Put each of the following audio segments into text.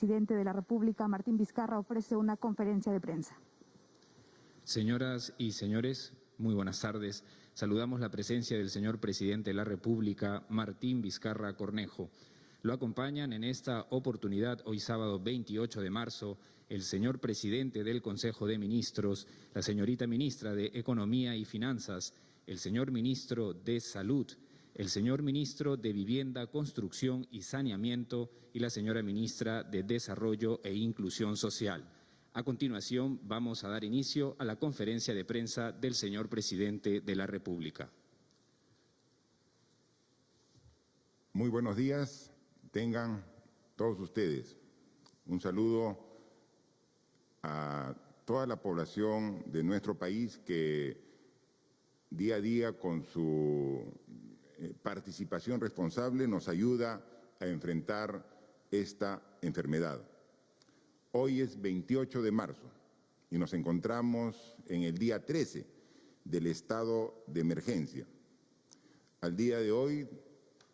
presidente de la República, Martín Vizcarra, ofrece una conferencia de prensa. Señoras y señores, muy buenas tardes. Saludamos la presencia del señor presidente de la República, Martín Vizcarra Cornejo. Lo acompañan en esta oportunidad, hoy sábado 28 de marzo, el señor presidente del Consejo de Ministros, la señorita ministra de Economía y Finanzas, el señor ministro de Salud, el señor ministro de Vivienda, Construcción y Saneamiento y la señora ministra de Desarrollo e Inclusión Social. A continuación, vamos a dar inicio a la conferencia de prensa del señor presidente de la República. Muy buenos días, tengan todos ustedes. Un saludo a toda la población de nuestro país que día a día con su participación responsable nos ayuda a enfrentar esta enfermedad. Hoy es 28 de marzo y nos encontramos en el día 13 del estado de emergencia. Al día de hoy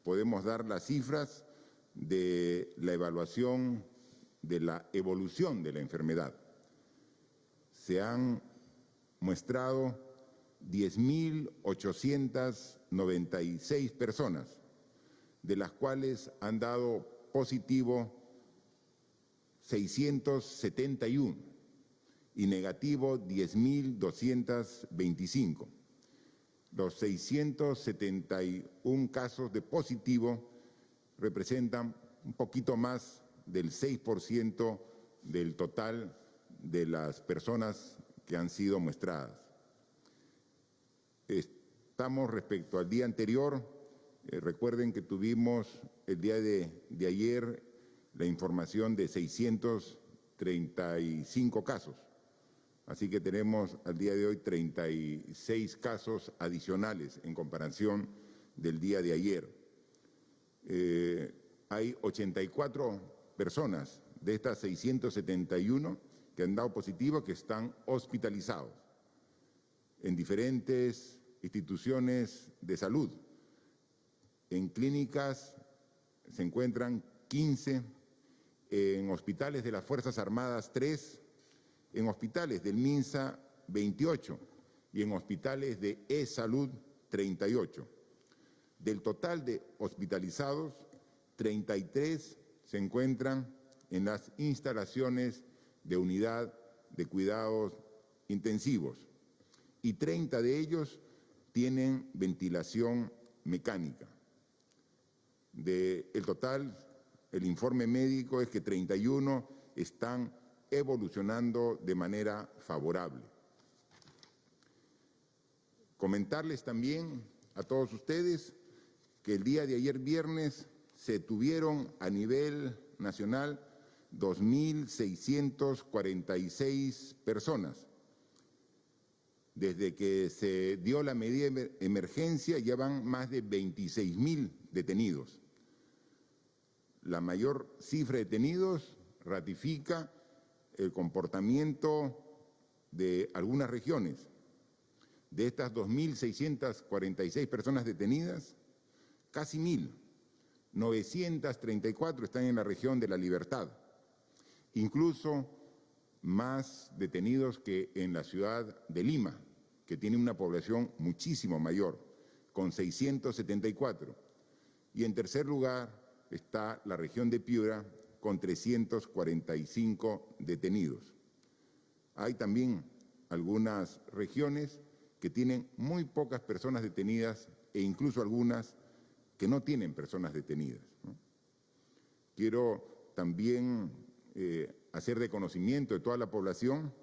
podemos dar las cifras de la evaluación de la evolución de la enfermedad. Se han muestrado 10.896 personas, de las cuales han dado positivo 671 y negativo 10.225. Los 671 casos de positivo representan un poquito más del 6% del total de las personas que han sido muestradas. Estamos respecto al día anterior, recuerden que tuvimos el día de ayer la información de 635 casos, así que tenemos al día de hoy 36 casos adicionales en comparación del día de ayer. Hay 84 personas de estas 671 que han dado positivo que están hospitalizados en diferentes instituciones de salud. En clínicas se encuentran 15, en hospitales de las Fuerzas Armadas 3, en hospitales del MINSA 28 y en hospitales de E-Salud 38. Del total de hospitalizados, 33 se encuentran en las instalaciones de unidad de cuidados intensivos y 30 de ellos tienen ventilación mecánica. Del total, el informe médico es que 31 están evolucionando de manera favorable. Comentarles también a todos ustedes que el día de ayer viernes se tuvieron a nivel nacional 2.646 personas. Desde que se dio la medida de emergencia ya van más de 26.000 detenidos. La mayor cifra de detenidos ratifica el comportamiento de algunas regiones. De estas 2.646 personas detenidas, casi 1.934 están en la región de La Libertad, incluso más detenidos que en la ciudad de Lima, que tiene una población muchísimo mayor, con 674. Y en tercer lugar está la región de Piura, con 345 detenidos. Hay también algunas regiones que tienen muy pocas personas detenidas e incluso algunas que no tienen personas detenidas, ¿no? Quiero también hacer de conocimiento de toda la población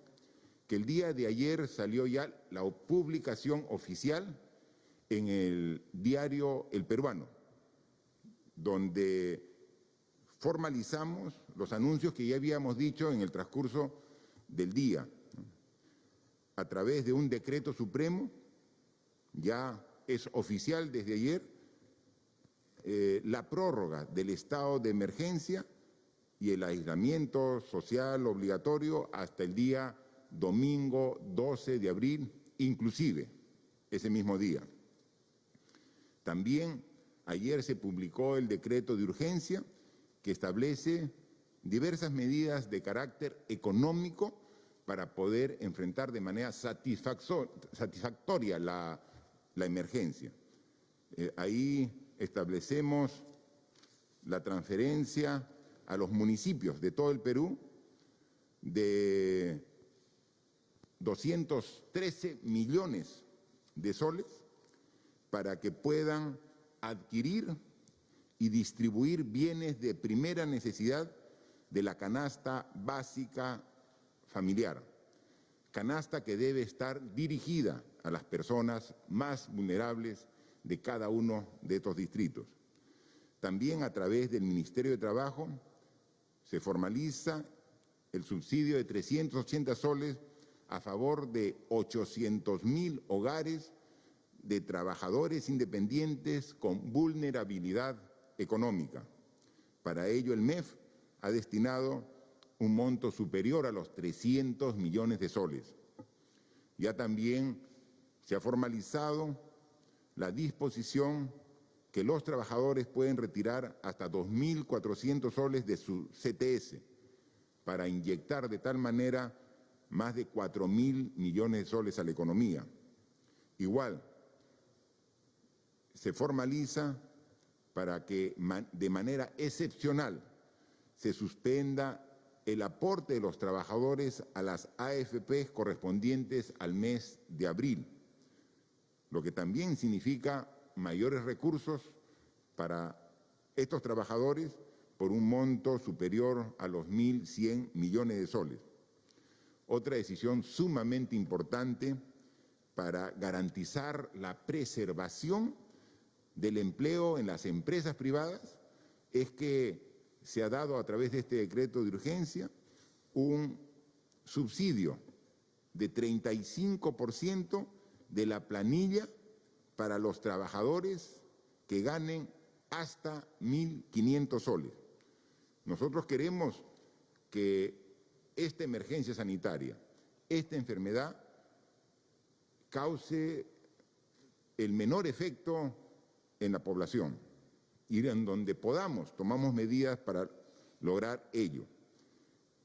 que el día de ayer salió ya la publicación oficial en el diario El Peruano, donde formalizamos los anuncios que ya habíamos dicho en el transcurso del día. A través de un decreto supremo, ya es oficial desde ayer, la prórroga del estado de emergencia y el aislamiento social obligatorio hasta el día domingo 12 de abril, inclusive ese mismo día. También ayer se publicó el decreto de urgencia que establece diversas medidas de carácter económico para poder enfrentar de manera satisfactoria la emergencia. Ahí establecemos la transferencia a los municipios de todo el Perú de 213 millones de soles para que puedan adquirir y distribuir bienes de primera necesidad de la canasta básica familiar, canasta que debe estar dirigida a las personas más vulnerables de cada uno de estos distritos. También a través del Ministerio de Trabajo se formaliza el subsidio de 380 soles a favor de 800.000 hogares de trabajadores independientes con vulnerabilidad económica. Para ello el MEF ha destinado un monto superior a los 300 millones de soles. Ya también se ha formalizado la disposición que los trabajadores pueden retirar hasta 2.400 soles de su CTS para inyectar de tal manera más de 4.000 millones de soles a la economía. Igual, se formaliza para que de manera excepcional se suspenda el aporte de los trabajadores a las AFP correspondientes al mes de abril, lo que también significa mayores recursos para estos trabajadores por un monto superior a los 1.100 millones de soles. Otra decisión sumamente importante para garantizar la preservación del empleo en las empresas privadas es que se ha dado a través de este decreto de urgencia un subsidio de 35% de la planilla para los trabajadores que ganen hasta 1.500 soles. Nosotros queremos que esta emergencia sanitaria, esta enfermedad, cause el menor efecto en la población y en donde podamos tomamos medidas para lograr ello.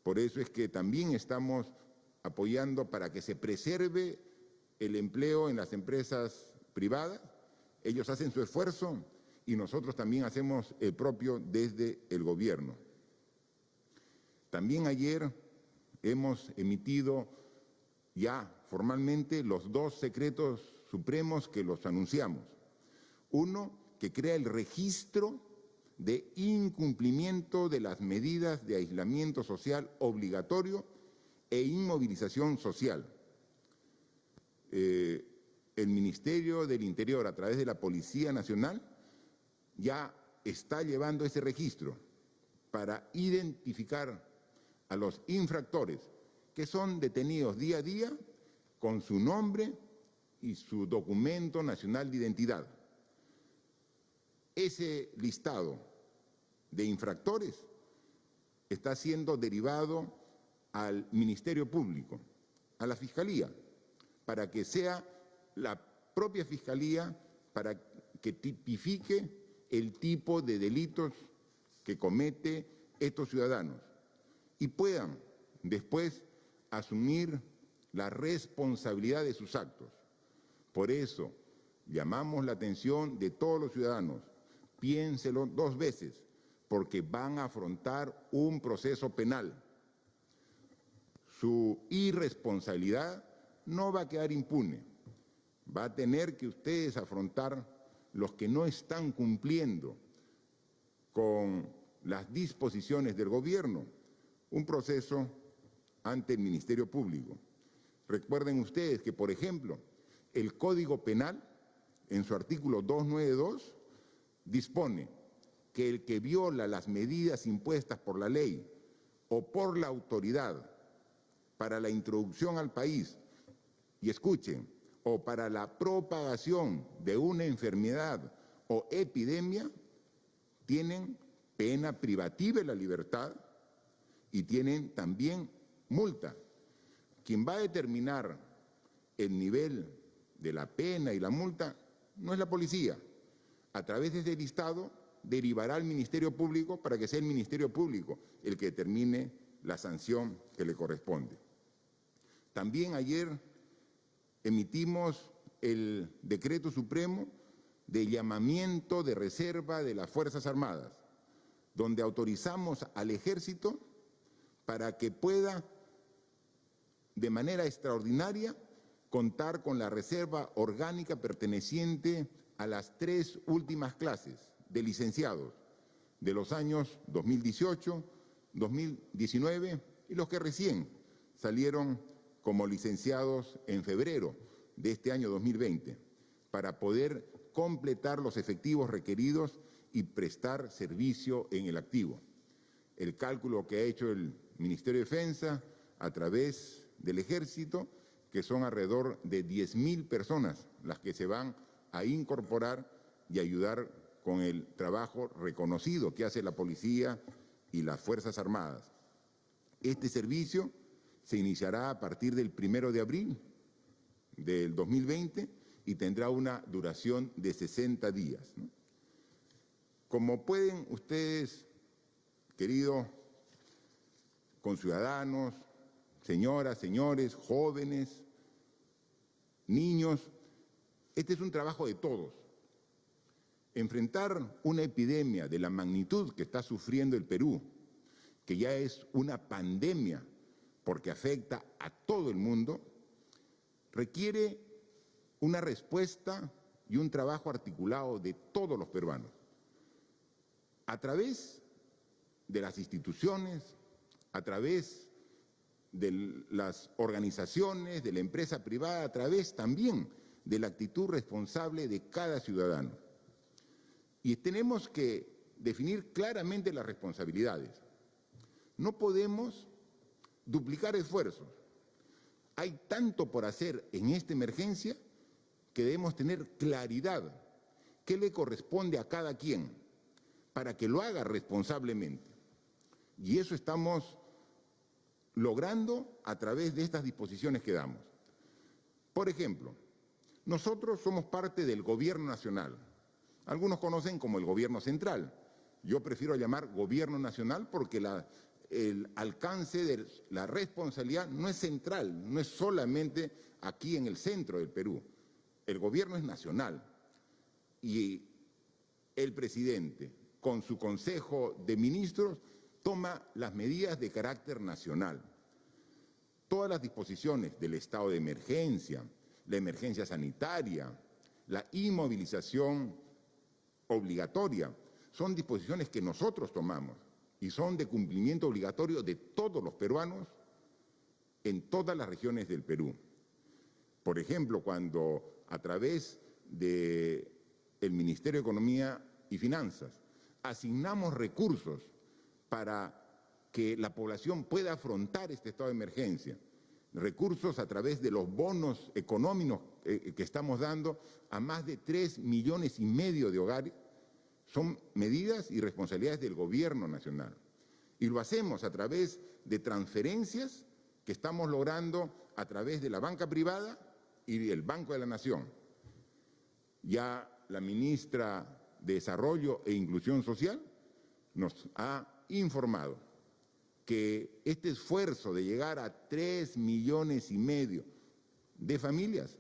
Por eso es que también estamos apoyando para que se preserve el empleo en las empresas privadas. Ellos hacen su esfuerzo y nosotros también hacemos el propio desde el gobierno. También ayer hemos emitido ya formalmente los 2 decretos supremos que los anunciamos. Uno, que crea el registro de incumplimiento de las medidas de aislamiento social obligatorio e inmovilización social. El Ministerio del Interior, a través de la Policía Nacional, ya está llevando ese registro para identificar a los infractores que son detenidos día a día con su nombre y su documento nacional de identidad. Ese listado de infractores está siendo derivado al Ministerio Público, a la Fiscalía, para que sea la propia Fiscalía para que tipifique el tipo de delitos que comete estos ciudadanos y puedan después asumir la responsabilidad de sus actos. Por eso llamamos la atención de todos los ciudadanos, piénselo 2 veces, porque van a afrontar un proceso penal. Su irresponsabilidad no va a quedar impune, va a tener que ustedes afrontar los que no están cumpliendo con las disposiciones del gobierno, un proceso ante el Ministerio Público. Recuerden ustedes que, por ejemplo, el Código Penal, en su artículo 292, dispone que el que viola las medidas impuestas por la ley o por la autoridad para la introducción al país, y escuchen, o para la propagación de una enfermedad o epidemia, tienen pena privativa de la libertad y tienen también multa. Quien va a determinar el nivel de la pena y la multa no es la policía. A través de ese listado derivará al Ministerio Público para que sea el Ministerio Público el que determine la sanción que le corresponde. También ayer emitimos el decreto supremo de llamamiento de reserva de las Fuerzas Armadas, donde autorizamos al Ejército para que pueda, de manera extraordinaria, contar con la reserva orgánica perteneciente a las 3 últimas clases de licenciados de los años 2018, 2019 y los que recién salieron como licenciados en febrero de este año 2020, para poder completar los efectivos requeridos y prestar servicio en el activo. El cálculo que ha hecho el Ministerio de Defensa a través del Ejército, que son alrededor de 10.000 personas las que se van a incorporar y ayudar con el trabajo reconocido que hace la Policía y las Fuerzas Armadas. Este servicio se iniciará a partir del 1 de abril del 2020 y tendrá una duración de 60 días. Como pueden ustedes, queridos conciudadanos, señoras, señores, jóvenes, niños, este es un trabajo de todos. Enfrentar una epidemia de la magnitud que está sufriendo el Perú, que ya es una pandemia porque afecta a todo el mundo, requiere una respuesta y un trabajo articulado de todos los peruanos, a través de las instituciones, a través de las organizaciones, de la empresa privada, a través también de la actitud responsable de cada ciudadano. Y tenemos que definir claramente las responsabilidades. No podemos duplicar esfuerzos. Hay tanto por hacer en esta emergencia que debemos tener claridad qué le corresponde a cada quien para que lo haga responsablemente. Y eso estamos logrando a través de estas disposiciones que damos. Por ejemplo, nosotros somos parte del Gobierno Nacional. Algunos conocen como el Gobierno Central. Yo prefiero llamar Gobierno Nacional porque el alcance de la responsabilidad no es central, no es solamente aquí en el centro del Perú. El gobierno es nacional y el presidente, con su Consejo de Ministros, toma las medidas de carácter nacional. Todas las disposiciones del estado de emergencia, la emergencia sanitaria, la inmovilización obligatoria, son disposiciones que nosotros tomamos y son de cumplimiento obligatorio de todos los peruanos en todas las regiones del Perú. Por ejemplo, cuando a través del Ministerio de Economía y Finanzas asignamos recursos para que la población pueda afrontar este estado de emergencia, recursos a través de los bonos económicos que estamos dando a más de 3,5 millones de hogares, son medidas y responsabilidades del Gobierno Nacional. Y lo hacemos a través de transferencias que estamos logrando a través de la banca privada y el Banco de la Nación. Ya la ministra de Desarrollo e Inclusión Social nos ha informado que este esfuerzo de llegar a 3,5 millones de familias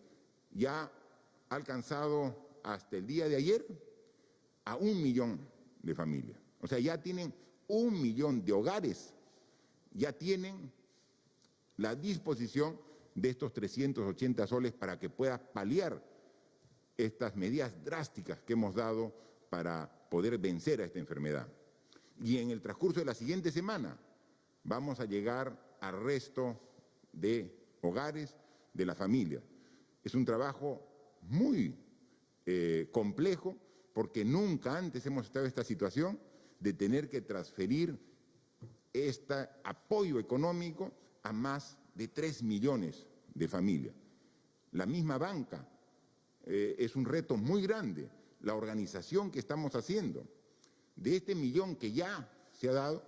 ya ha alcanzado hasta el día de ayer a 1 millón de familias. O sea, ya tienen 1 millón de hogares, ya tienen la disposición de estos 380 soles para que pueda paliar estas medidas drásticas que hemos dado para poder vencer a esta enfermedad. Y en el transcurso de la siguiente semana vamos a llegar al resto de hogares, de las familias. Es un trabajo muy complejo porque nunca antes hemos estado en esta situación de tener que transferir este apoyo económico a más de 3 millones de familias. La misma banca es un reto muy grande, la organización que estamos haciendo. De este millón que ya se ha dado,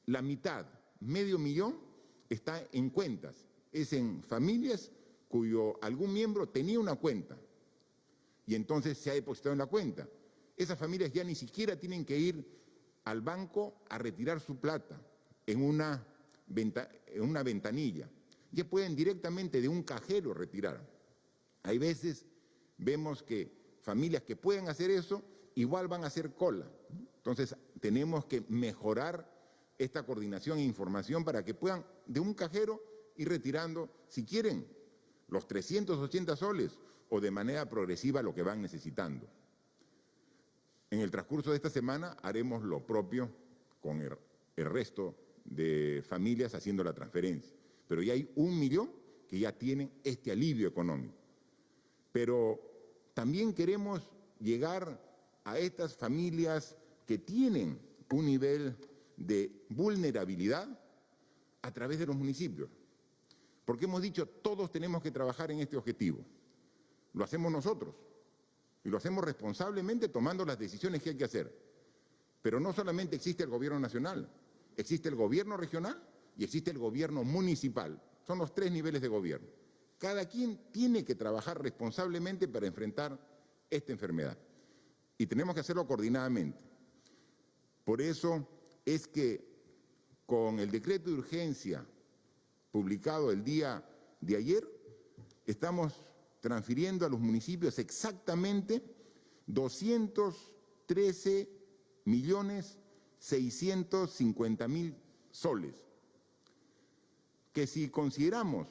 la mitad, medio millón, está en cuentas, es en familias cuyo algún miembro tenía una cuenta y entonces se ha depositado en la cuenta. Esas familias ya ni siquiera tienen que ir al banco a retirar su plata en una ventanilla. Ya pueden directamente de un cajero retirar. Hay veces vemos que familias que pueden hacer eso igual van a hacer cola. Entonces tenemos que mejorar esta coordinación e información para que puedan de un cajero ir retirando, si quieren, los 380 soles o de manera progresiva lo que van necesitando. En el transcurso de esta semana haremos lo propio con el resto de familias haciendo la transferencia. Pero ya hay 1 millón que ya tienen este alivio económico. Pero también queremos llegar a estas familias que tienen un nivel de vulnerabilidad a través de los municipios. Porque hemos dicho, todos tenemos que trabajar en este objetivo. Lo hacemos nosotros y lo hacemos responsablemente tomando las decisiones que hay que hacer. Pero no solamente existe el gobierno nacional, existe el gobierno regional y existe el gobierno municipal. Son los 3 niveles de gobierno. Cada quien tiene que trabajar responsablemente para enfrentar esta enfermedad. Y tenemos que hacerlo coordinadamente. Por eso es que con el decreto de urgencia publicado el día de ayer, estamos transfiriendo a los municipios exactamente 213.650.000 soles, que si consideramos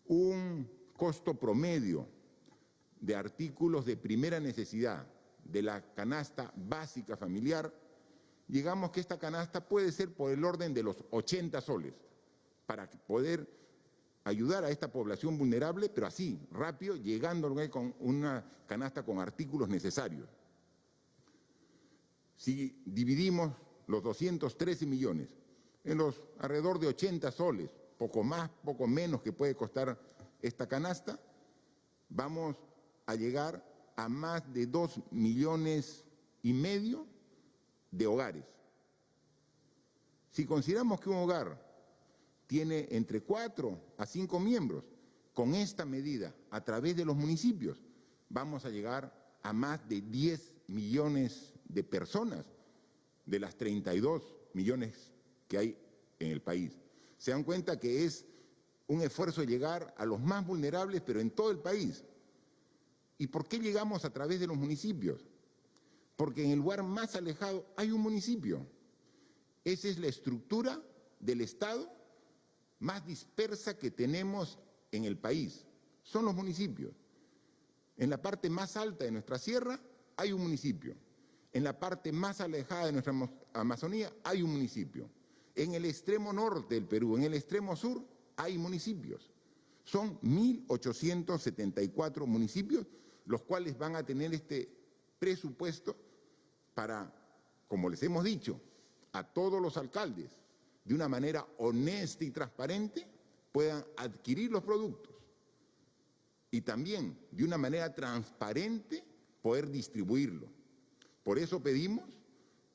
un costo promedio de artículos de primera necesidad de la canasta básica familiar, llegamos que esta canasta puede ser por el orden de los 80 soles, para poder ayudar a esta población vulnerable, pero así, rápido, llegando con una canasta con artículos necesarios. Si dividimos los 213 millones en los alrededor de 80 soles, poco más, poco menos que puede costar esta canasta, vamos a llegar a más de 2,5 millones de hogares. Si consideramos que un hogar tiene entre 4 a 5 miembros, con esta medida, a través de los municipios, vamos a llegar a más de 10 millones de personas de las 32 millones que hay en el país. Se dan cuenta que es un esfuerzo llegar a los más vulnerables, pero en todo el país. ¿Y por qué llegamos a través de los municipios? Porque en el lugar más alejado hay un municipio. Esa es la estructura del Estado más dispersa que tenemos en el país. Son los municipios. En la parte más alta de nuestra sierra hay un municipio. En la parte más alejada de nuestra Amazonía hay un municipio. En el extremo norte del Perú, en el extremo sur, hay municipios. Son 1.874 municipios los cuales van a tener este presupuesto para, como les hemos dicho, a todos los alcaldes, de una manera honesta y transparente, puedan adquirir los productos y también de una manera transparente poder distribuirlo. Por eso pedimos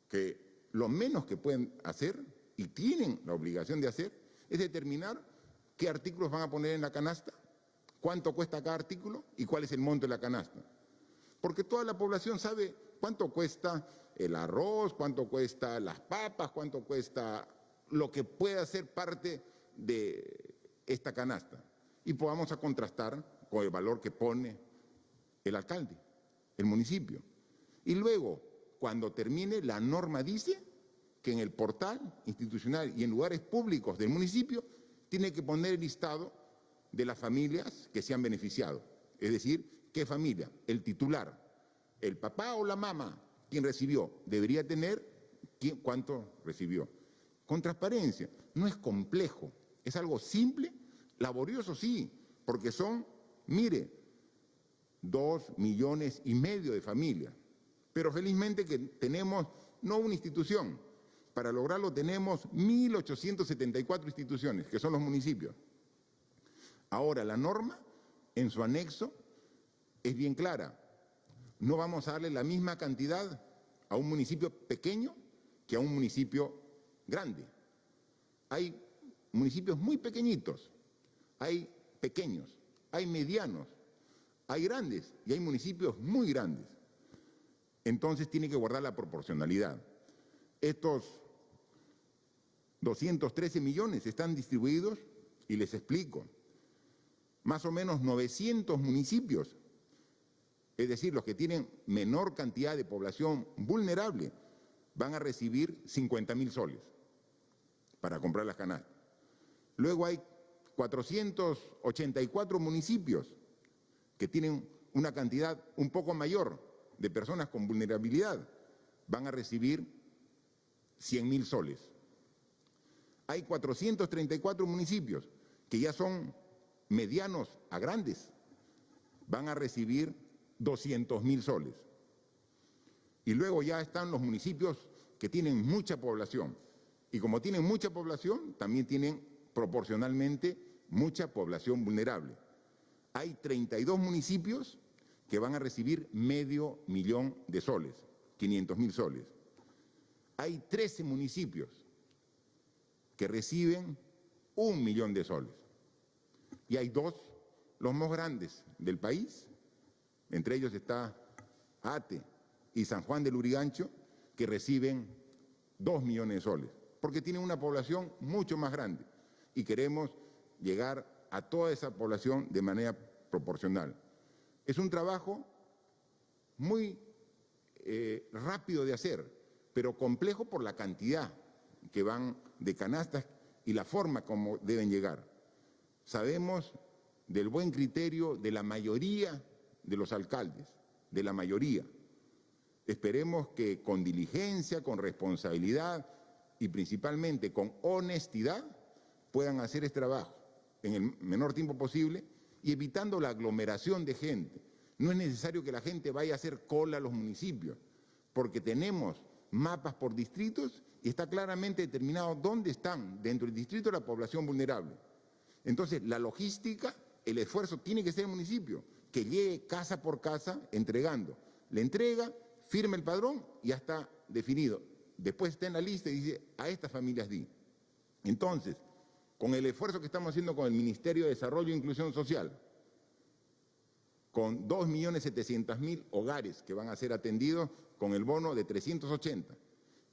que lo menos que pueden hacer y tienen la obligación de hacer es determinar qué artículos van a poner en la canasta, cuánto cuesta cada artículo y cuál es el monto de la canasta. Porque toda la población sabe cuánto cuesta el arroz, cuánto cuesta las papas, cuánto cuesta lo que pueda ser parte de esta canasta. Y podamos a contrastar con el valor que pone el alcalde, el municipio. Y luego, cuando termine, la norma dice que en el portal institucional y en lugares públicos del municipio tiene que poner el listado de las familias que se han beneficiado. Es decir, ¿qué familia? El titular, el papá o la mamá, quien recibió, debería tener cuánto recibió. Con transparencia, no es complejo, es algo simple, laborioso sí, porque son, mire, 2,5 millones de familias. Pero felizmente que tenemos no una institución, para lograrlo tenemos 1.874 instituciones, que son los municipios. Ahora, la norma, en su anexo, es bien clara. No vamos a darle la misma cantidad a un municipio pequeño que a un municipio grande. Hay municipios muy pequeñitos, hay pequeños, hay medianos, hay grandes y hay municipios muy grandes. Entonces tiene que guardar la proporcionalidad. Estos 213 millones están distribuidos, y les explico, más o menos 900 municipios, es decir, los que tienen menor cantidad de población vulnerable, van a recibir 50.000 soles para comprar las canastas. Luego hay 484 municipios que tienen una cantidad un poco mayor de personas con vulnerabilidad, van a recibir 100.000 soles. Hay 434 municipios que ya son medianos a grandes, van a recibir 200.000 soles. Y luego ya están los municipios que tienen mucha población. Y como tienen mucha población, también tienen proporcionalmente mucha población vulnerable. Hay 32 municipios que van a recibir $500.000 de soles, 500.000 soles. Hay 13 municipios que reciben 1 millón de soles. Y hay 2, los más grandes del país, entre ellos está Ate y San Juan del Lurigancho, que reciben 2 millones de soles, porque tienen una población mucho más grande y queremos llegar a toda esa población de manera proporcional. Es un trabajo muy rápido de hacer, pero complejo por la cantidad que van de canastas y la forma como deben llegar. Sabemos del buen criterio de la mayoría de los alcaldes, de la mayoría. Esperemos que con diligencia, con responsabilidad y principalmente con honestidad puedan hacer este trabajo en el menor tiempo posible y evitando la aglomeración de gente. No es necesario que la gente vaya a hacer cola a los municipios, porque tenemos mapas por distritos y está claramente determinado dónde están dentro del distrito la población vulnerable. Entonces, la logística, el esfuerzo tiene que ser el municipio, que llegue casa por casa entregando. Le entrega, firma el padrón y ya está definido. Después está en la lista y dice, a estas familias di. Entonces, con el esfuerzo que estamos haciendo con el Ministerio de Desarrollo e Inclusión Social, con 2.700.000 hogares que van a ser atendidos con el bono de 380,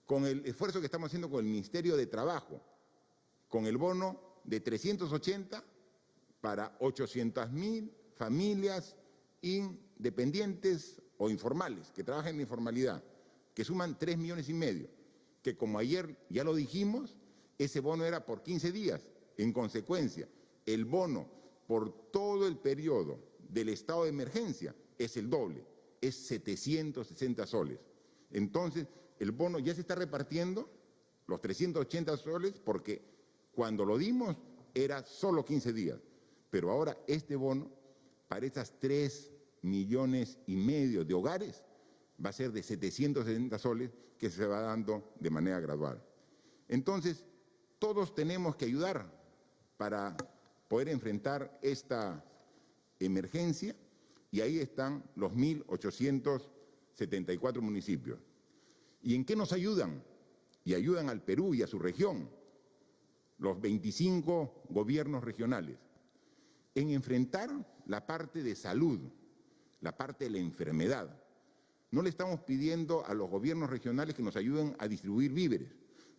con el esfuerzo que estamos haciendo con el Ministerio de Trabajo, con el bono de 380 para 800.000 familias independientes o informales, que trabajan en informalidad, que suman 3,5 millones, que como ayer ya lo dijimos, ese bono era por 15 días. En consecuencia, el bono por todo el periodo del estado de emergencia es el doble, es 760 soles. Entonces, el bono ya se está repartiendo, los 380 soles, porque cuando lo dimos era solo 15 días, pero ahora este bono para esas 3,5 millones de hogares va a ser de 760 soles que se va dando de manera gradual. Entonces, todos tenemos que ayudar para poder enfrentar esta emergencia y ahí están los 1.874 municipios. ¿Y en qué nos ayudan? Y ayudan al Perú y a su región, los 25 gobiernos regionales, en enfrentar la parte de salud, la parte de la enfermedad. No le estamos pidiendo a los gobiernos regionales que nos ayuden a distribuir víveres.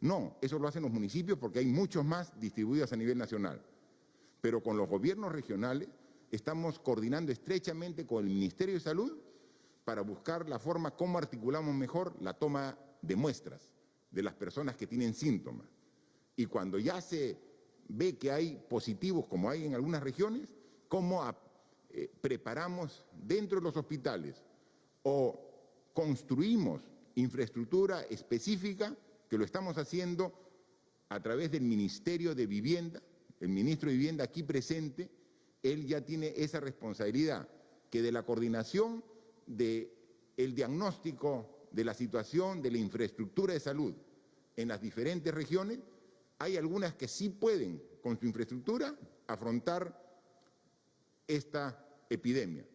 No, eso lo hacen los municipios porque hay muchos más distribuidos a nivel nacional. Pero con los gobiernos regionales estamos coordinando estrechamente con el Ministerio de Salud para buscar la forma cómo articulamos mejor la toma de muestras de las personas que tienen síntomas. Y cuando ya se ve que hay positivos, como hay en algunas regiones, cómo preparamos dentro de los hospitales o construimos infraestructura específica, que lo estamos haciendo a través del Ministerio de Vivienda. El ministro de Vivienda aquí presente, él ya tiene esa responsabilidad, que de la coordinación del diagnóstico de la situación de la infraestructura de salud en las diferentes regiones, hay algunas que sí pueden, con su infraestructura, afrontar esta epidemia,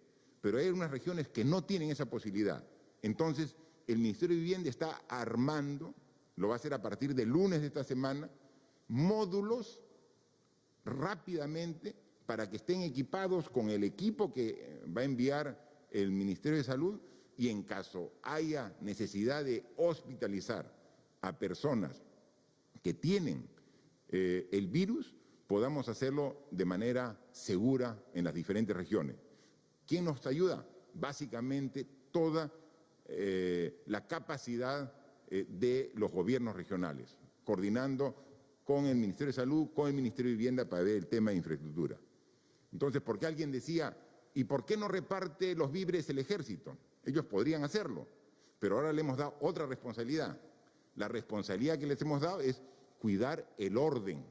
pero hay algunas regiones que no tienen esa posibilidad. Entonces, el Ministerio de Vivienda está armando, lo va a hacer a partir del lunes de esta semana, módulos rápidamente para que estén equipados con el equipo que va a enviar el Ministerio de Salud y en caso haya necesidad de hospitalizar a personas que tienen el virus, podamos hacerlo de manera segura en las diferentes regiones. ¿Quién nos ayuda? Básicamente toda la capacidad de los gobiernos regionales, coordinando con el Ministerio de Salud, con el Ministerio de Vivienda para ver el tema de infraestructura. Entonces, ¿por qué alguien decía, ¿y por qué no reparte los víveres el ejército? Ellos podrían hacerlo, pero ahora le hemos dado otra responsabilidad. La responsabilidad que les hemos dado es cuidar el orden,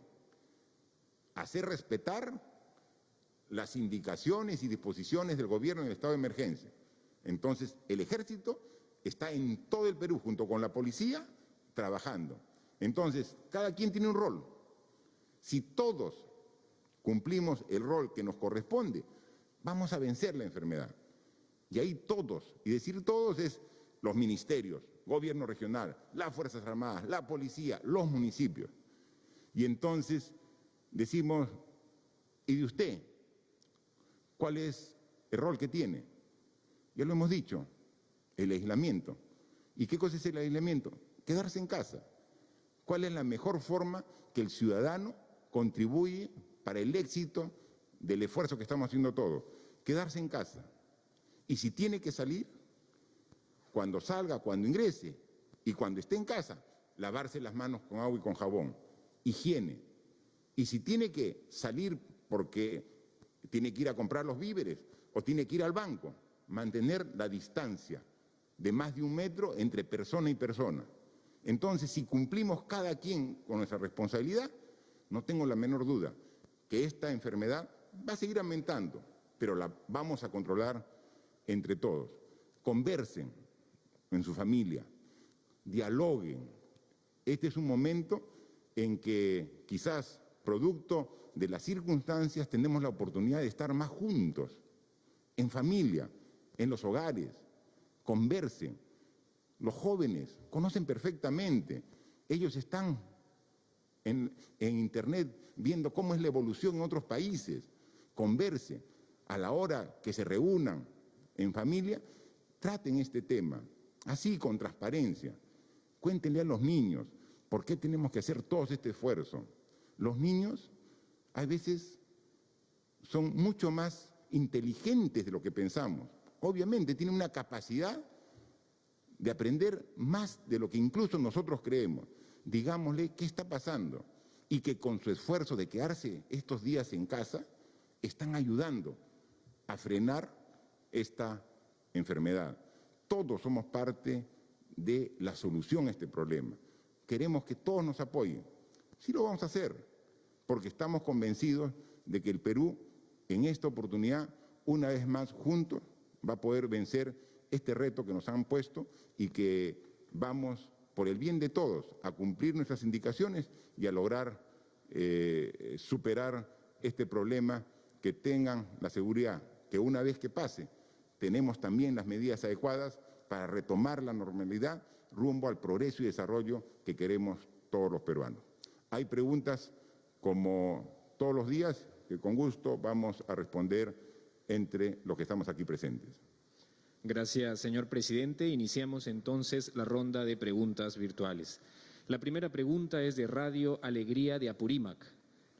hacer respetar las indicaciones y disposiciones del gobierno en el estado de emergencia. Entonces, el ejército está en todo el Perú, junto con la policía, trabajando. Entonces, cada quien tiene un rol. Si todos cumplimos el rol que nos corresponde, vamos a vencer la enfermedad. Y ahí todos, y decir todos es los ministerios, gobierno regional, las Fuerzas Armadas, la policía, los municipios. Y entonces decimos, ¿y de usted? ¿Cuál es el rol que tiene? Ya lo hemos dicho, el aislamiento. ¿Y qué cosa es el aislamiento? Quedarse en casa. ¿Cuál es la mejor forma que el ciudadano contribuye para el éxito del esfuerzo que estamos haciendo todos? Quedarse en casa. Y si tiene que salir, cuando salga, cuando ingrese y cuando esté en casa, lavarse las manos con agua y con jabón. Higiene. Y si tiene que salir porque tiene que ir a comprar los víveres o tiene que ir al banco, mantener la distancia de más de 1 metro entre persona y persona. Entonces, si cumplimos cada quien con nuestra responsabilidad, no tengo la menor duda que esta enfermedad va a seguir aumentando, pero la vamos a controlar entre todos. Conversen en su familia, dialoguen. Este es un momento en que quizás, producto de las circunstancias, tenemos la oportunidad de estar más juntos, en familia, en los hogares. Conversen. Los jóvenes conocen perfectamente, ellos están en Internet viendo cómo es la evolución en otros países. Conversen. A la hora que se reúnan en familia, traten este tema, así con transparencia. Cuéntenle a los niños por qué tenemos que hacer todo este esfuerzo. Los niños a veces son mucho más inteligentes de lo que pensamos. Obviamente tienen una capacidad de aprender más de lo que incluso nosotros creemos. Digámosle qué está pasando y que con su esfuerzo de quedarse estos días en casa están ayudando a frenar esta enfermedad. Todos somos parte de la solución a este problema. Queremos que todos nos apoyen. Sí lo vamos a hacer, porque estamos convencidos de que el Perú, en esta oportunidad, una vez más juntos, va a poder vencer este reto que nos han puesto y que vamos, por el bien de todos, a cumplir nuestras indicaciones y a lograr superar este problema, que tengan la seguridad que una vez que pase, tenemos también las medidas adecuadas para retomar la normalidad rumbo al progreso y desarrollo que queremos todos los peruanos. Hay preguntas, como todos los días, que con gusto vamos a responder entre los que estamos aquí presentes. Gracias, señor presidente. Iniciamos entonces la ronda de preguntas virtuales. La primera pregunta es de Radio Alegría de Apurímac.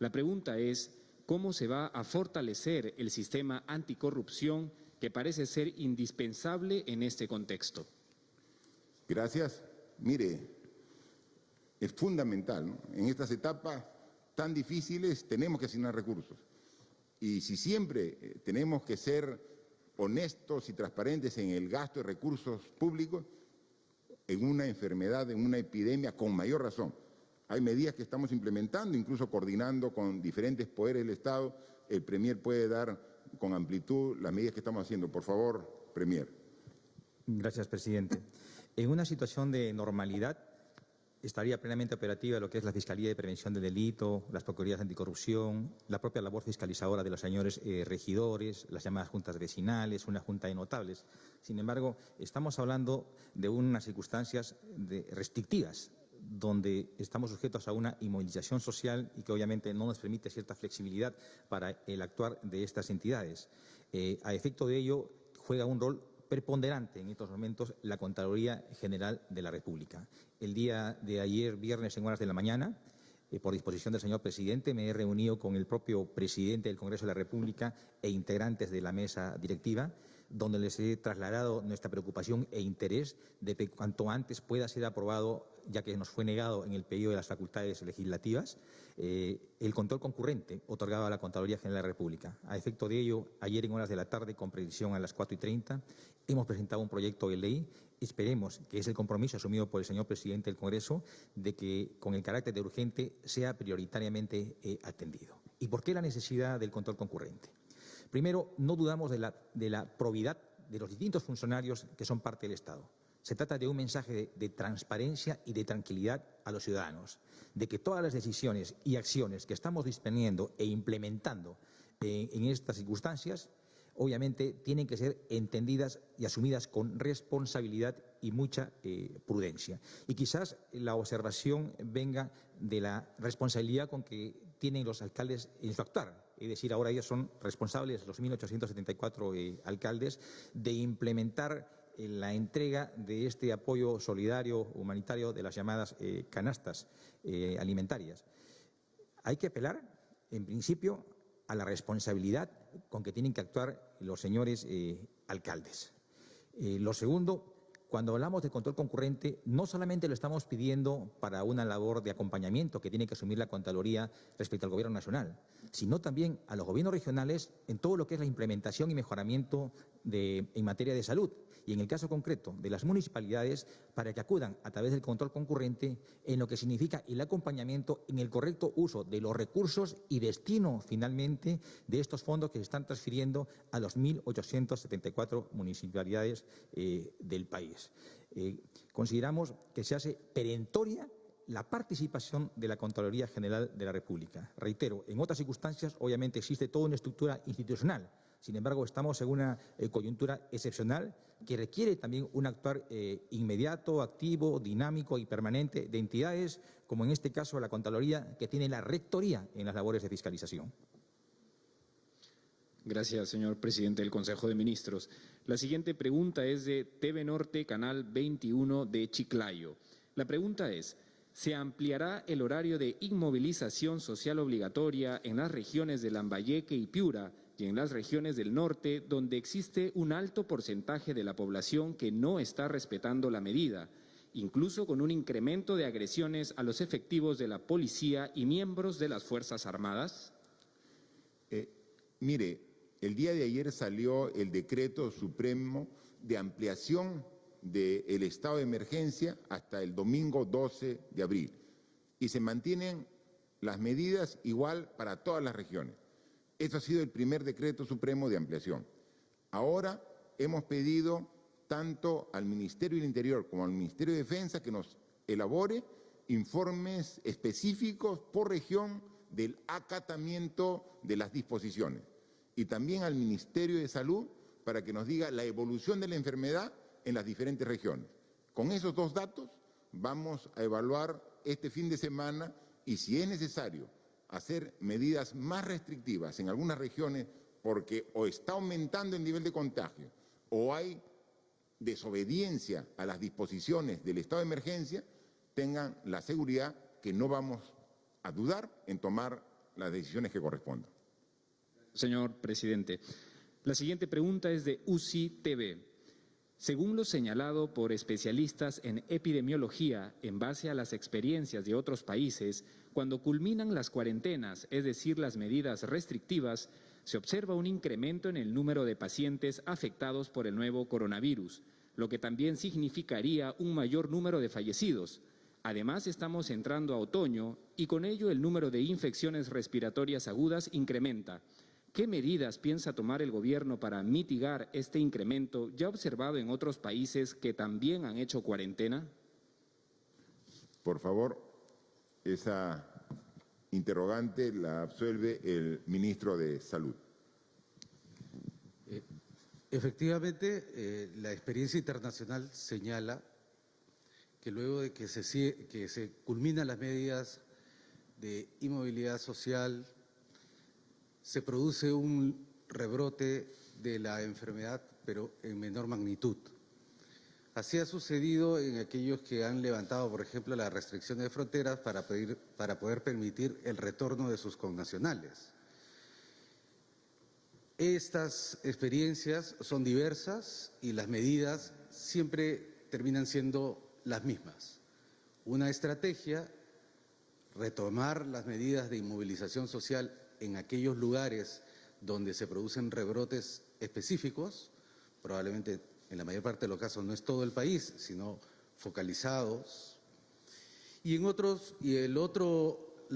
La pregunta es, ¿cómo se va a fortalecer el sistema anticorrupción que parece ser indispensable en este contexto? Gracias. Mire, es fundamental, ¿no? En estas etapas tan difíciles tenemos que asignar recursos. Y si siempre tenemos que ser honestos y transparentes en el gasto de recursos públicos, en una enfermedad, en una epidemia, con mayor razón. Hay medidas que estamos implementando, incluso coordinando con diferentes poderes del Estado. El Premier puede dar con amplitud las medidas que estamos haciendo. Por favor, Premier. Gracias, presidente. En una situación de normalidad, estaría plenamente operativa lo que es la Fiscalía de Prevención del Delito, las Procuradurías Anticorrupción, la propia labor fiscalizadora de los señores regidores, las llamadas juntas vecinales, una junta de notables. Sin embargo, estamos hablando de unas circunstancias restrictivas, donde estamos sujetos a una inmovilización social y que obviamente no nos permite cierta flexibilidad para el actuar de estas entidades. A efecto de ello, juega un rol preponderante en estos momentos la Contraloría General de la República. El día de ayer, viernes, en horas de la mañana, por disposición del señor presidente, me he reunido con el propio presidente del Congreso de la República e integrantes de la mesa directiva, donde les he trasladado nuestra preocupación e interés de que cuanto antes pueda ser aprobado, ya que nos fue negado en el pedido de las facultades legislativas, el control concurrente otorgado a la Contraloría General de la República. A efecto de ello, ayer en horas de la tarde, con precisión a las 4:30, hemos presentado un proyecto de ley. Esperemos que es el compromiso asumido por el señor presidente del Congreso de que, con el carácter de urgente, sea prioritariamente atendido. ¿Y por qué la necesidad del control concurrente? Primero, no dudamos de la probidad de los distintos funcionarios que son parte del Estado. Se trata de un mensaje de transparencia y de tranquilidad a los ciudadanos, de que todas las decisiones y acciones que estamos disponiendo e implementando en estas circunstancias, obviamente tienen que ser entendidas y asumidas con responsabilidad y mucha prudencia. Y quizás la observación venga de la responsabilidad con que tienen los alcaldes en su actuar. Es decir, ahora ellos son responsables, los 1.874 alcaldes, de implementar la entrega de este apoyo solidario, humanitario, de las llamadas canastas alimentarias. Hay que apelar, en principio, a la responsabilidad con que tienen que actuar los señores alcaldes. Lo segundo, cuando hablamos de control concurrente, no solamente lo estamos pidiendo para una labor de acompañamiento que tiene que asumir la Contraloría respecto al Gobierno nacional, sino también a los gobiernos regionales en todo lo que es la implementación y mejoramiento en materia de salud, y en el caso concreto de las municipalidades, para que acudan a través del control concurrente en lo que significa el acompañamiento en el correcto uso de los recursos y destino finalmente de estos fondos que se están transfiriendo a los 1.874 municipalidades del país. Consideramos que se hace perentoria la participación de la Contraloría General de la República. Reitero, en otras circunstancias obviamente existe toda una estructura institucional. Sin embargo, estamos en una coyuntura excepcional que requiere también un actuar inmediato, activo, dinámico y permanente de entidades, como en este caso la Contraloría, que tiene la rectoría en las labores de fiscalización. Gracias, señor presidente del Consejo de Ministros. La siguiente pregunta es de TV Norte, Canal 21 de Chiclayo. La pregunta es: ¿se ampliará el horario de inmovilización social obligatoria en las regiones de Lambayeque y Piura y en las regiones del norte, donde existe un alto porcentaje de la población que no está respetando la medida, incluso con un incremento de agresiones a los efectivos de la policía y miembros de las Fuerzas Armadas? Mire, el día de ayer salió el decreto supremo de ampliación del estado de emergencia hasta el domingo 12 de abril y se mantienen las medidas igual para todas las regiones. Eso ha sido el primer decreto supremo de ampliación. Ahora hemos pedido tanto al Ministerio del Interior como al Ministerio de Defensa que nos elabore informes específicos por región del acatamiento de las disposiciones, y también al Ministerio de Salud para que nos diga la evolución de la enfermedad en las diferentes regiones. Con esos dos datos vamos a evaluar este fin de semana y, si es necesario, hacer medidas más restrictivas en algunas regiones porque o está aumentando el nivel de contagio o hay desobediencia a las disposiciones del estado de emergencia, tengan la seguridad que no vamos a dudar en tomar las decisiones que correspondan. Señor presidente, la siguiente pregunta es de UCI TV. Según lo señalado por especialistas en epidemiología, en base a las experiencias de otros países, cuando culminan las cuarentenas, es decir, las medidas restrictivas, se observa un incremento en el número de pacientes afectados por el nuevo coronavirus, lo que también significaría un mayor número de fallecidos. Además, estamos entrando a otoño y con ello el número de infecciones respiratorias agudas incrementa. ¿Qué medidas piensa tomar el gobierno para mitigar este incremento ya observado en otros países que también han hecho cuarentena? Por favor, esa interrogante la absuelve el ministro de Salud. Efectivamente, la experiencia internacional señala que luego de que se culminan las medidas de inmovilidad social, se produce un rebrote de la enfermedad pero en menor magnitud. Así ha sucedido en aquellos que han levantado, por ejemplo, las restricciones de fronteras para poder permitir el retorno de sus connacionales. Estas experiencias son diversas y las medidas siempre terminan siendo las mismas. Una estrategia, retomar las medidas de inmovilización social en aquellos lugares donde se producen rebrotes específicos, probablemente en la mayor parte de los casos no es todo el país, sino focalizados. Y la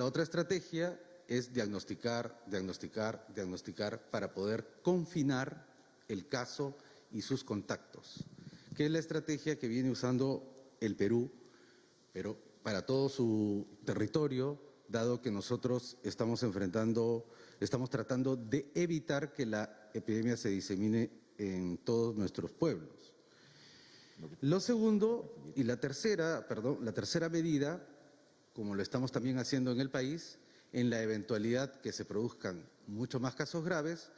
otra estrategia es diagnosticar para poder confinar el caso y sus contactos, que es la estrategia que viene usando el Perú, pero para todo su territorio, dado que nosotros estamos tratando de evitar que la epidemia se disemine en todos nuestros pueblos. Lo segundo y la tercera medida, como lo estamos también haciendo en el país, en la eventualidad que se produzcan mucho más casos graves,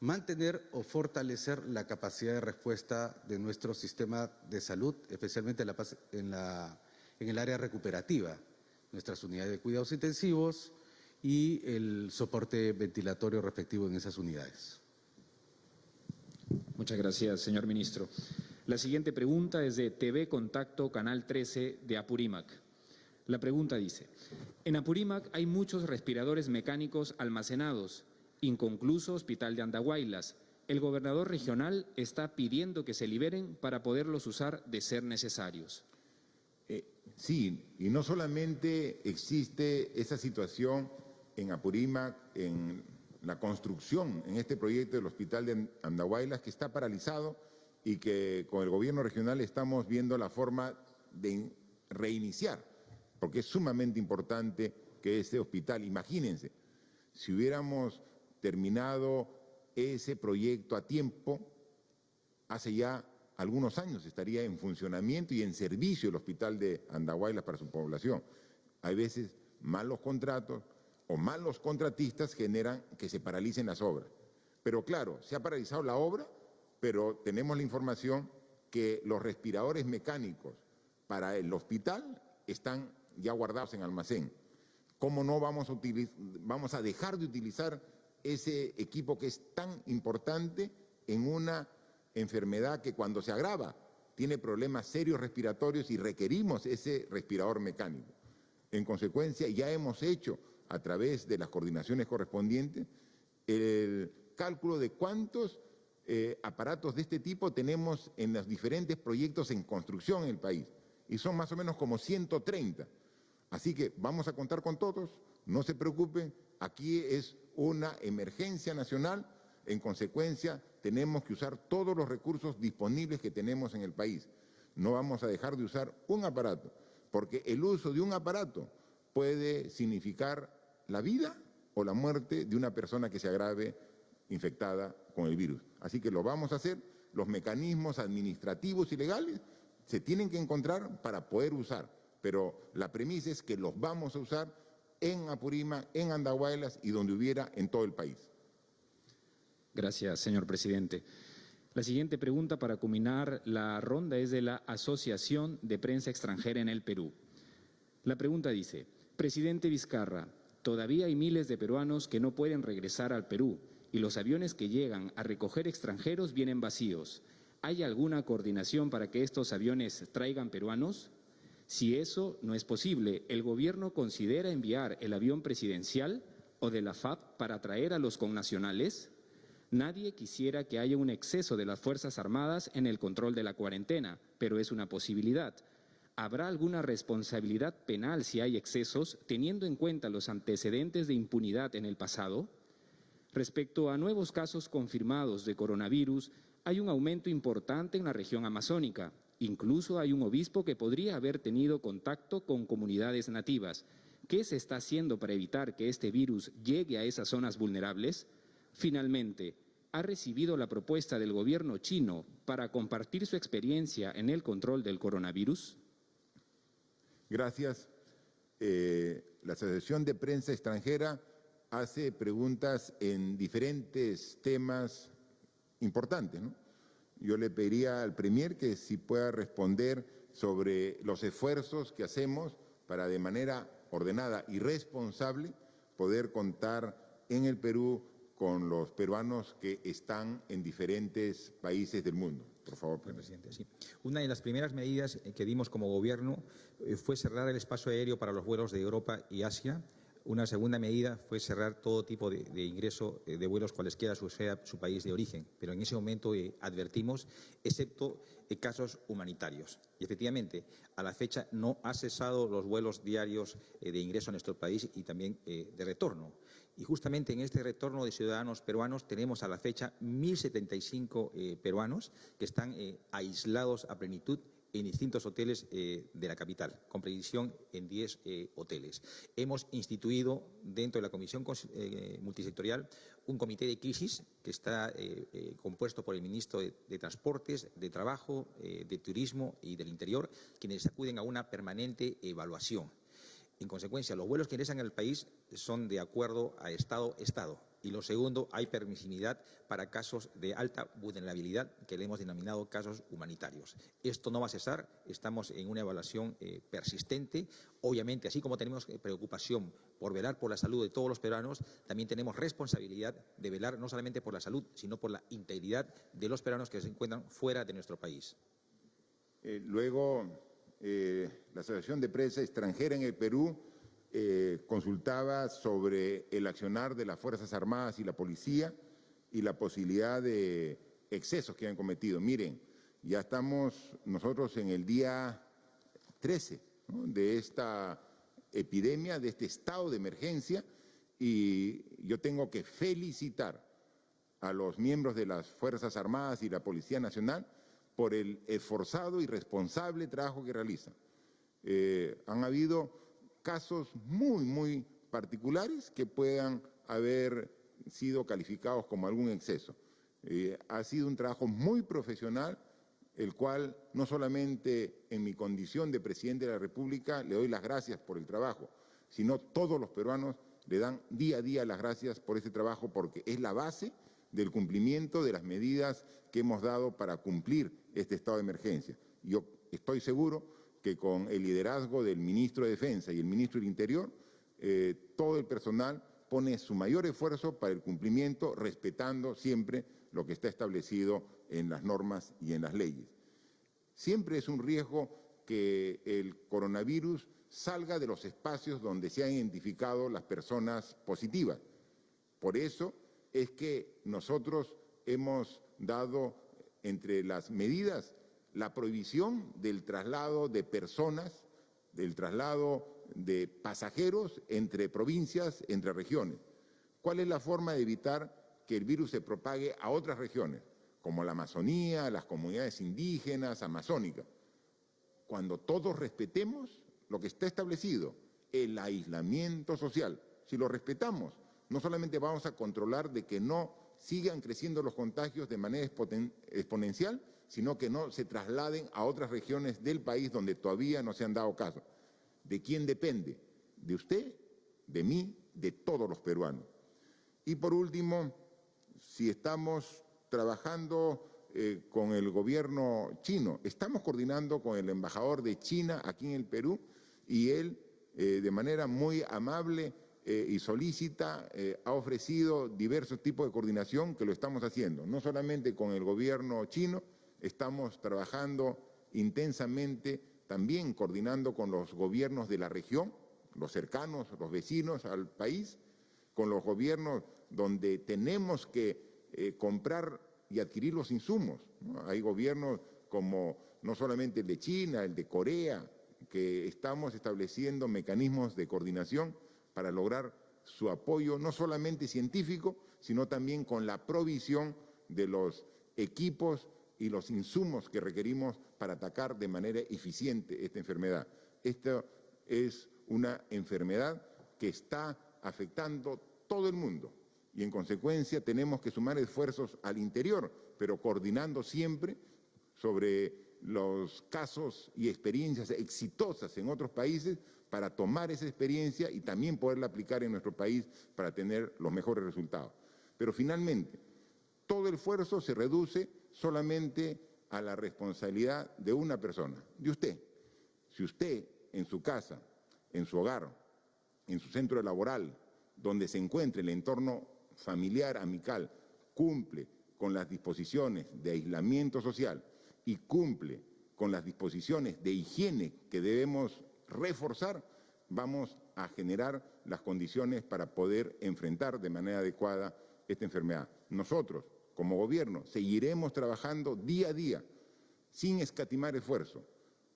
mantener o fortalecer la capacidad de respuesta de nuestro sistema de salud, especialmente en el área recuperativa, nuestras unidades de cuidados intensivos y el soporte ventilatorio respectivo en esas unidades. Muchas gracias, señor ministro. La siguiente pregunta es de TV Contacto, Canal 13 de Apurímac. La pregunta dice: en Apurímac hay muchos respiradores mecánicos almacenados, inconcluso hospital de Andahuaylas. El gobernador regional está pidiendo que se liberen para poderlos usar de ser necesarios. Sí, y no solamente existe esa situación en Apurímac, en la construcción en este proyecto del hospital de Andahuaylas, que está paralizado y que con el gobierno regional estamos viendo la forma de reiniciar, porque es sumamente importante que ese hospital, imagínense, si hubiéramos terminado ese proyecto a tiempo, hace ya algunos años estaría en funcionamiento y en servicio el hospital de Andahuaylas para su población. Hay veces malos contratos o malos contratistas generan que se paralicen las obras. Pero claro, se ha paralizado la obra, pero tenemos la información que los respiradores mecánicos para el hospital están ya guardados en almacén. ¿Cómo no vamos a dejar de utilizar ese equipo que es tan importante en una enfermedad que cuando se agrava tiene problemas serios respiratorios y requerimos ese respirador mecánico? En consecuencia, ya hemos hecho a través de las coordinaciones correspondientes el cálculo de cuántos aparatos de este tipo tenemos en los diferentes proyectos en construcción en el país, y son más o menos como 130. Así que vamos a contar con todos, no se preocupen, aquí es una emergencia nacional, en consecuencia tenemos que usar todos los recursos disponibles que tenemos en el país. No vamos a dejar de usar un aparato, porque el uso de un aparato puede significar la vida o la muerte de una persona que se agrave infectada con el virus. Así que lo vamos a hacer, los mecanismos administrativos y legales se tienen que encontrar para poder usar, pero la premisa es que los vamos a usar en Apurímac, en Andahuaylas y donde hubiera en todo el país. Gracias, señor presidente. La siguiente pregunta para culminar la ronda es de la Asociación de Prensa Extranjera en el Perú. La pregunta dice: presidente Vizcarra, todavía hay miles de peruanos que no pueden regresar al Perú y los aviones que llegan a recoger extranjeros vienen vacíos. ¿Hay alguna coordinación para que estos aviones traigan peruanos? Si eso no es posible, ¿el gobierno considera enviar el avión presidencial o de la FAP para traer a los connacionales? Nadie quisiera que haya un exceso de las Fuerzas Armadas en el control de la cuarentena, pero es una posibilidad. ¿Habrá alguna responsabilidad penal si hay excesos, teniendo en cuenta los antecedentes de impunidad en el pasado? Respecto a nuevos casos confirmados de coronavirus, hay un aumento importante en la región amazónica. Incluso hay un obispo que podría haber tenido contacto con comunidades nativas. ¿Qué se está haciendo para evitar que este virus llegue a esas zonas vulnerables? Finalmente, ¿ha recibido la propuesta del gobierno chino para compartir su experiencia en el control del coronavirus? Gracias. La Asociación de Prensa Extranjera hace preguntas en diferentes temas importantes, ¿no? yo le pediría al Premier que si pueda responder sobre los esfuerzos que hacemos para de manera ordenada y responsable poder contar en el Perú con los peruanos que están en diferentes países del mundo. Por favor, Presidente. Sí. Una de las primeras medidas que dimos como Gobierno fue cerrar el espacio aéreo para los vuelos de Europa y Asia. Una segunda medida fue cerrar todo tipo de ingreso de vuelos cualesquiera sea su país de origen, pero en ese momento advertimos, excepto casos humanitarios. Y efectivamente, a la fecha no ha cesado los vuelos diarios de ingreso a nuestro país y también de retorno. Y justamente en este retorno de ciudadanos peruanos tenemos a la fecha 1.075 peruanos que están aislados a plenitud en distintos hoteles de la capital, con previsión en 10 hoteles. Hemos instituido dentro de la Comisión Multisectorial un comité de crisis que está compuesto por el ministro de Transportes, de Trabajo, de Turismo y del Interior, quienes acuden a una permanente evaluación. En consecuencia, los vuelos que ingresan al país son de acuerdo a Estado. Y lo segundo, hay permisividad para casos de alta vulnerabilidad, que le hemos denominado casos humanitarios. Esto no va a cesar, estamos en una evaluación persistente. Obviamente, así como tenemos preocupación por velar por la salud de todos los peruanos, también tenemos responsabilidad de velar no solamente por la salud, sino por la integridad de los peruanos que se encuentran fuera de nuestro país. La Asociación de Prensa Extranjera en el Perú consultaba sobre el accionar de las Fuerzas Armadas y la Policía y la posibilidad de excesos que han cometido. Miren, ya estamos nosotros en el día 13, ¿no?, de esta epidemia, de este estado de emergencia, y yo tengo que felicitar a los miembros de las Fuerzas Armadas y la Policía Nacional por el esforzado y responsable trabajo que realizan. Han habido casos muy particulares que puedan haber sido calificados como algún exceso. Ha sido un trabajo muy profesional, el cual no solamente en mi condición de Presidente de la República le doy las gracias por el trabajo, sino todos los peruanos le dan día a día las gracias por ese trabajo, porque es la base del cumplimiento de las medidas que hemos dado para cumplir este estado de emergencia. Yo estoy seguro que con el liderazgo del Ministro de Defensa y el Ministro del Interior, todo el personal pone su mayor esfuerzo para el cumplimiento, respetando siempre lo que está establecido en las normas y en las leyes. Siempre es un riesgo que el coronavirus salga de los espacios donde se han identificado las personas positivas. Por eso es que nosotros hemos dado entre las medidas la prohibición del traslado de personas, del traslado de pasajeros entre provincias, entre regiones. ¿Cuál es la forma de evitar que el virus se propague a otras regiones, como la Amazonía, las comunidades indígenas, amazónicas? Cuando todos respetemos lo que está establecido, el aislamiento social. Si lo respetamos, no solamente vamos a controlar de que no sigan creciendo los contagios de manera exponencial, sino que no se trasladen a otras regiones del país donde todavía no se han dado caso. ¿De quién depende? De usted, de mí, de todos los peruanos. Y por último, si estamos trabajando con el gobierno chino, estamos coordinando con el embajador de China aquí en el Perú, y él de manera muy amable y solícita ha ofrecido diversos tipos de coordinación que lo estamos haciendo, no solamente con el gobierno chino, estamos trabajando intensamente también coordinando con los gobiernos de la región, los cercanos, los vecinos al país, con los gobiernos donde tenemos que comprar y adquirir los insumos, ¿no? Hay gobiernos como no solamente el de China, el de Corea, que estamos estableciendo mecanismos de coordinación para lograr su apoyo no solamente científico, sino también con la provisión de los equipos y los insumos que requerimos para atacar de manera eficiente esta enfermedad. Esta es una enfermedad que está afectando todo el mundo y en consecuencia tenemos que sumar esfuerzos al interior, pero coordinando siempre sobre los casos y experiencias exitosas en otros países para tomar esa experiencia y también poderla aplicar en nuestro país para tener los mejores resultados. Pero finalmente, todo el esfuerzo se reduce solamente a la responsabilidad de una persona, de usted. Si usted en su casa, en su hogar, en su centro laboral, donde se encuentre el entorno familiar, amical, cumple con las disposiciones de aislamiento social y cumple con las disposiciones de higiene que debemos reforzar, vamos a generar las condiciones para poder enfrentar de manera adecuada esta enfermedad. Nosotros, como gobierno, seguiremos trabajando día a día, sin escatimar esfuerzo,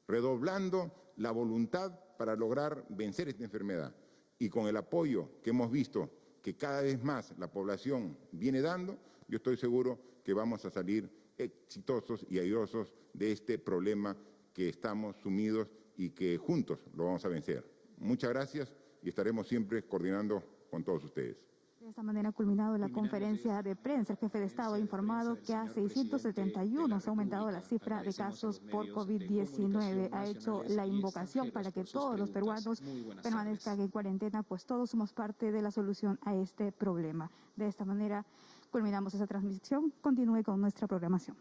redoblando la voluntad para lograr vencer esta enfermedad. Y con el apoyo que hemos visto que cada vez más la población viene dando, yo estoy seguro que vamos a salir exitosos y airosos de este problema que estamos sumidos y que juntos lo vamos a vencer. Muchas gracias y estaremos siempre coordinando con todos ustedes. De esta manera ha culminado la conferencia de prensa. El jefe de Estado ha informado que a 671 se ha aumentado la cifra de casos por COVID-19. Ha hecho la invocación para que todos los peruanos permanezcan en cuarentena, pues todos somos parte de la solución a este problema. De esta manera culminamos esta transmisión. Continúe con nuestra programación.